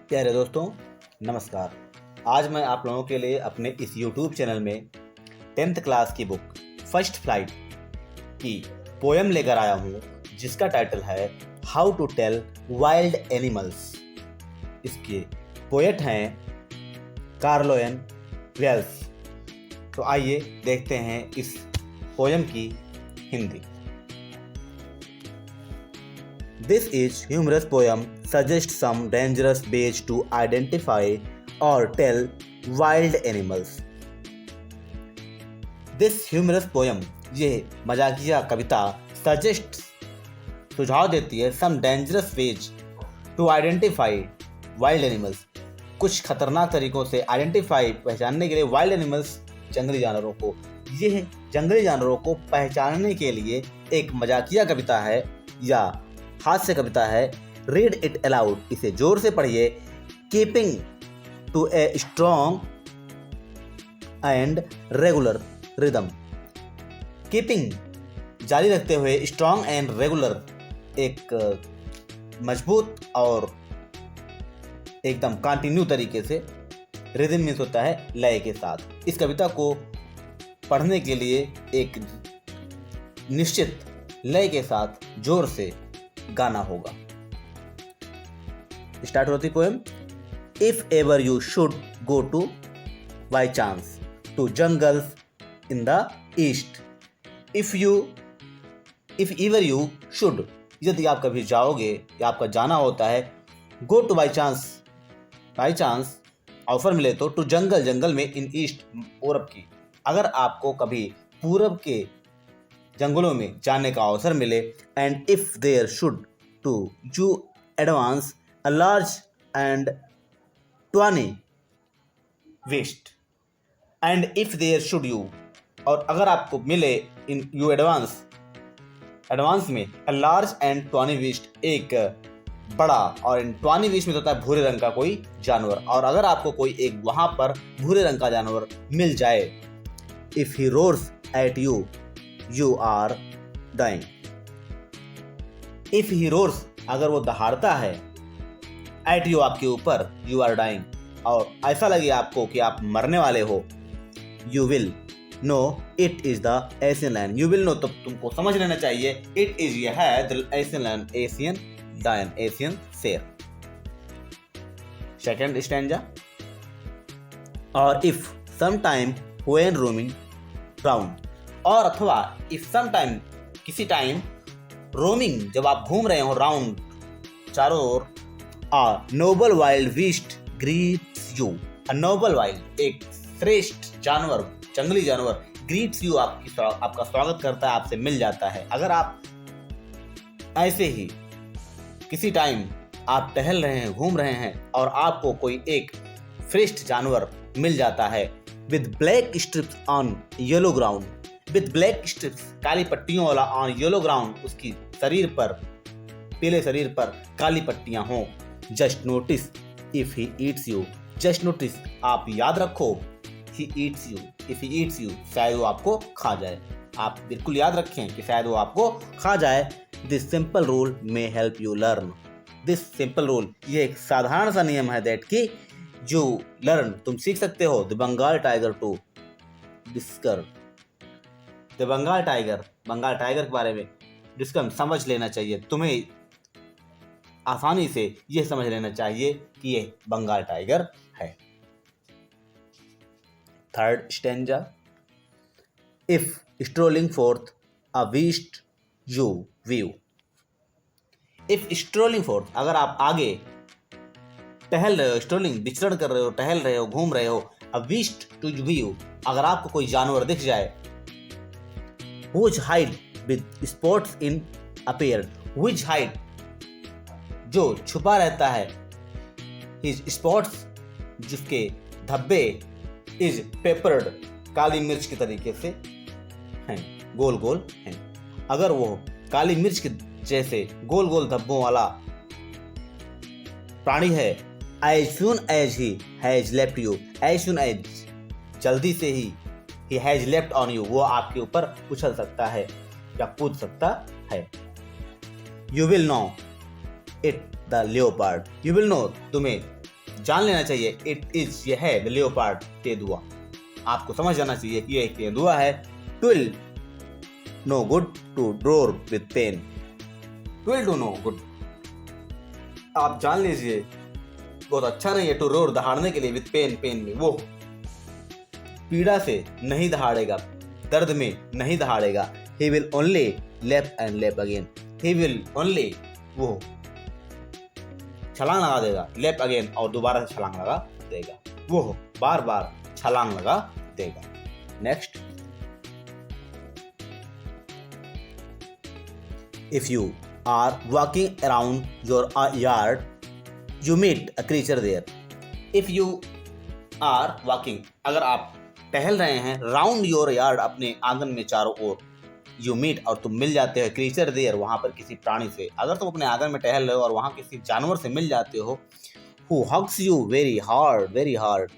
प्यारे दोस्तों, नमस्कार। आज मैं आप लोगों के लिए अपने इस YouTube चैनल में 10th क्लास की बुक फर्स्ट फ्लाइट की पोएम लेकर आया हूँ, जिसका टाइटल है how to tell wild animals. इसके पोएट हैं कार्लोइन वेल्स। तो आइए देखते हैं इस पोएम की Hindi. This is humorous poem suggests some dangerous ways to identify or tell wild animals. This humorous poem, ये मजाकिया कविता suggests सुझाव देती है some dangerous ways to identify wild animals, कुछ खतरनाक तरीकों से identify पहचानने के लिए wild animals जंगली जानवरों को। यह जंगली जानवरों को पहचानने के लिए एक मजाकिया कविता है या हास्य कविता है। रीड इट अलाउड, इसे जोर से पढ़िए। Keeping to a strong and regular rhythm, keeping जारी रखते हुए, स्ट्रॉन्ग एंड रेगुलर एक मजबूत और एकदम कंटिन्यू तरीके से। रिदम मीन्स होता है लय के साथ। इस कविता को पढ़ने के लिए एक निश्चित लय के साथ जोर से गाना होगा। स्टार्ट होती poem. If ever you should go to by chance to jungles in the east, if ever you should, यदि आप कभी जाओगे या आपका जाना होता है, go to by chance offer मिले तो, टू जंगल में, इन ईस्ट पूरब की, अगर आपको कभी पूरब के जंगलों में जाने का अवसर मिले। And if there should to you advance a large and tawny beast, and if there should you, और अगर आपको मिले इन यू एडवांस में, a large and tawny beast, एक बड़ा, और इन ट्वानी वेस्ट में होता है भूरे रंग का कोई जानवर, और अगर आपको कोई एक वहां पर भूरे रंग का जानवर मिल जाए, if he roars at you, you are dying. If he roars, अगर वो दहाड़ता है, at you, आपके ऊपर, you are dying, और ऐसा लगे आपको कि आप मरने वाले हो, you will know it is the Asian lion. You will know, तो तुमको समझ लेना चाहिए, it is, यह है the Asian lion, Asian शेर। Second stanza. और if sometime when roaming round, और अथवा इफ सम टाइम, किसी टाइम, रोमिंग, जब आप घूम रहे हो, राउंड, चारों ओर, a noble wild beast greets you, a noble wild, एक श्रेष्ठ जानवर, जंगली जानवर, ग्रीट्स यू, आपका स्वागत करता है, आपसे मिल जाता है। अगर आप ऐसे ही किसी टाइम आप टहल रहे हैं, घूम रहे हैं, और आपको कोई एक श्रेष्ठ जानवर मिल जाता है, with black stripes on yellow ground, with black stripes, काली पट्टियों वाला, ऑन येलो ग्राउंड, उसकी शरीर पर, पीले शरीर पर काली पट्टियां हों, just notice if he eats you, just notice, आप याद रखो, he eats you, if he eats you, शायद वो आपको खा जाए। आप बिल्कुल याद रखें कि शायद वो आपको खा जाए। This simple rule may help you learn, this simple rule, ये एक साधारण सा नियम है, दैट की जो लर्न, तुम सीख सकते हो, the Bengal tiger to discover, the Bengal tiger के बारे में डिस्कस, समझ लेना चाहिए, तुम्हें आसानी से यह समझ लेना चाहिए कि यह बंगाल टाइगर है। Third stanza. If strolling fourth a beast you view, if strolling fourth, अगर आप आगे टहल रहे हो, स्ट्रोलिंग, विचरण कर रहे हो, टहल रहे हो, घूम रहे हो, अ बीस्ट टू व्यू, अगर आपको कोई जानवर दिख जाए, which hide with spots in appeared, which hide, जो छुपा रहता है, his spots, जिसके धब्बे, is peppered, काली मिर्च के तरीके से हैं, गोल गोल हैं। अगर वो काली मिर्च के जैसे गोल गोल धब्बों वाला प्राणी है, as soon as he has left you, as soon as, जल्दी से ही, he has left on you, वो आपके ऊपर उछल सकता है या कूद सकता है। You will know it, the leopard, you will know, तुम्हें जान लेना चाहिए इट इज ये है द लियोपार्ड तेंदुआ। आपको समझ जाना चाहिए कि ये एक तेंदुआ है। Twill no good to ड्रोर with pen. Twill do no good, आप जान लीजिए बहुत अच्छा नहीं है टू रोर दहाड़ने के लिए विद पेन, पेन में, वो पीड़ा से नहीं दहाड़ेगा, दर्द में नहीं दहाड़ेगा। ही विल ओनली लेप एंड लेप अगेन। ही विल ओनली, वो छलांग लगा देगा, लेप अगेन और दोबारा से छलांग लगा देगा, वो बार बार छलांग लगा देगा। Next, if you are walking around your yard you meet a creature there. If you are walking, अगर आप टहल रहे हैं, राउंड योर यार्ड, अपने आंगन में चारों ओर, यू मीट और तुम मिल जाते हो, क्रीचर देयर, वहां पर किसी प्राणी से। अगर तुम अपने आंगन में टहल रहे हो और वहां किसी जानवर से मिल जाते हो, who hugs you very hard, very hard.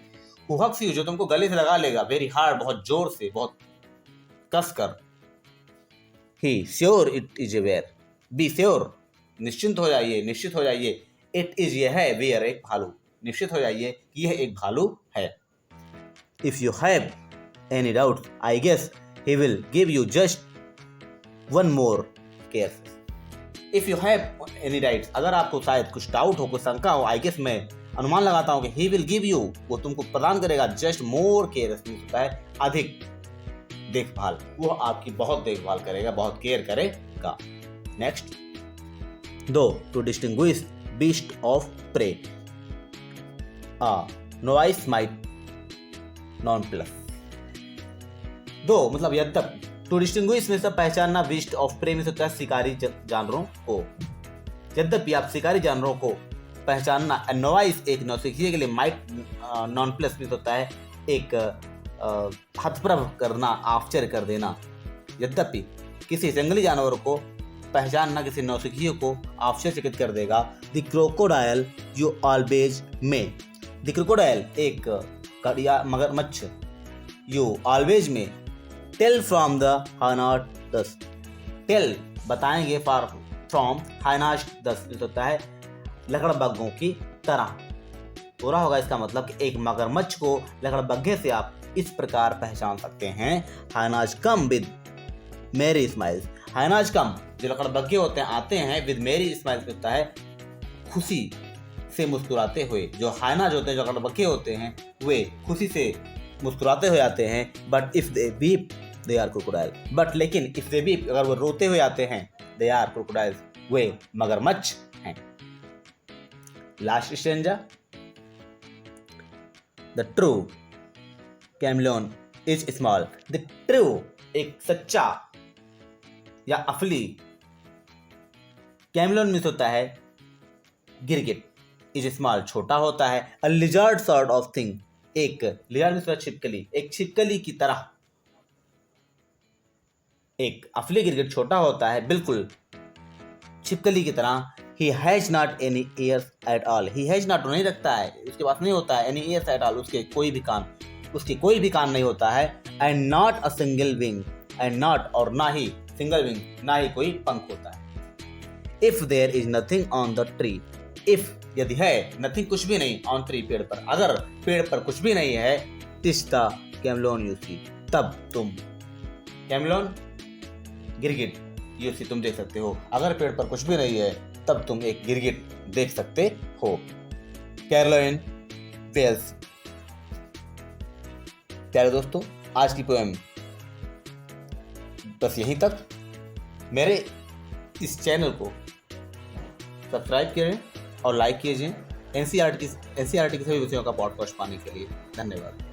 Who hugs you, जो तुमको गले से लगा लेगा, वेरी हार्ड, बहुत जोर से, बहुत कस कर। He sure it is bear, be sure, निश्चिंत हो जाइए, निश्चित हो जाइए। इट इज ये है, वेयर एक भालू, निश्चित हो जाइए कि यह एक भालू है। If you have any doubt I guess he will give you just one more care. If you have any doubts, अगर आपको शायद कुछ डाउट हो, कुछ शंका हो, आई गेस, मैं अनुमान लगाता हूं कि ही विल गिव यू, वो तुमको प्रदान करेगा, जस्ट मोर केयर, होता है अधिक देखभाल, वो आपकी बहुत देखभाल करेगा, बहुत केयर करेगा। Next, though to distinguish beast of prey, novice might nonplus. Though मतलब यद्यपि, टू डिस्टिंग्विश में से पहचानना, बीस्ट ऑफ प्रे में से होता है शिकारी जानवरों को। यद्यपि आप शिकारी जानवरों को पहचानना, नोवाइस एक नौसिखिए के लिए, माइट नॉन प्लस में होता है एक हतप्रभ करना, आश्चर्य कर देना। यद्यपि किसी जंगली जानवर को पहचानना किसी नौसिखिए को आश्चर्यचकित कर देगा। The crocodile you always may, the crocodile एक कड़िया मगरमच्छ, you always may, tell from the hyenas dust, tell बताएंगे, फॉर फ्रॉम हाइनास्ट दस्ट होता है लकड़बग्घों की तरह। पूरा होगा इसका मतलब कि एक मगरमच्छ को लकड़बग्घे से आप इस प्रकार पहचान सकते हैं। हाइनाज कम विद मेरी स्माइल्स, हाइनाज कम, जो लकड़बग्घे होते हैं, आते हैं विद मेरी स्माइल्स, होता है खुशी से मुस्कुराते हुए। जो हाइनाज होते हैं, जो लकड़बग्घे होते हैं, वे खुशी से मुस्कुराते हुए आते हैं। But if they weep they are crocodile, but लेकिन इफ दे वीप, अगर वो रोते हुए आते हैं, दे आर क्रोकोडाइल्स, वे मगरमच्छ हैं। Last stanza, the true chameleon is small. The true एक सच्चा या असली, कैमलियन में होता है गिरगिट, इज स्मॉल छोटा होता है। अ लिजर्ड सॉर्ट ऑफ थिंग, एक लिजर्ड में छिपकली, एक छिपकली की तरह। एक असली गिरगिट छोटा होता है, बिल्कुल छिपकली की तरह। He has not any ears at all. He has not नहीं रखता है, उसके पास नहीं होता है any ears at all, उसके कोई भी कान, उसके कोई भी कान नहीं होता है। And not a single wing, and not और ना ही single wing, ना ही कोई पंख होता है। If there is nothing on the tree, if यदि है, nothing कुछ भी नहीं, on tree पेड़ पर, अगर पेड़ पर कुछ भी नहीं है, tis the chameleon you see, तब तुम कैमलियन गिरगिट you see तुम देख सकते हो। अगर पेड़ पर कुछ भी नहीं है तब तुम एक गिरगिट देख सकते हो। Carolyn Wells. प्यारे दोस्तों, आज की पोएम बस यहीं तक। मेरे इस चैनल को सब्सक्राइब करें और लाइक कीजिए एनसीईआरटी की सभी विषयों का पॉडकास्ट पाने के लिए। धन्यवाद।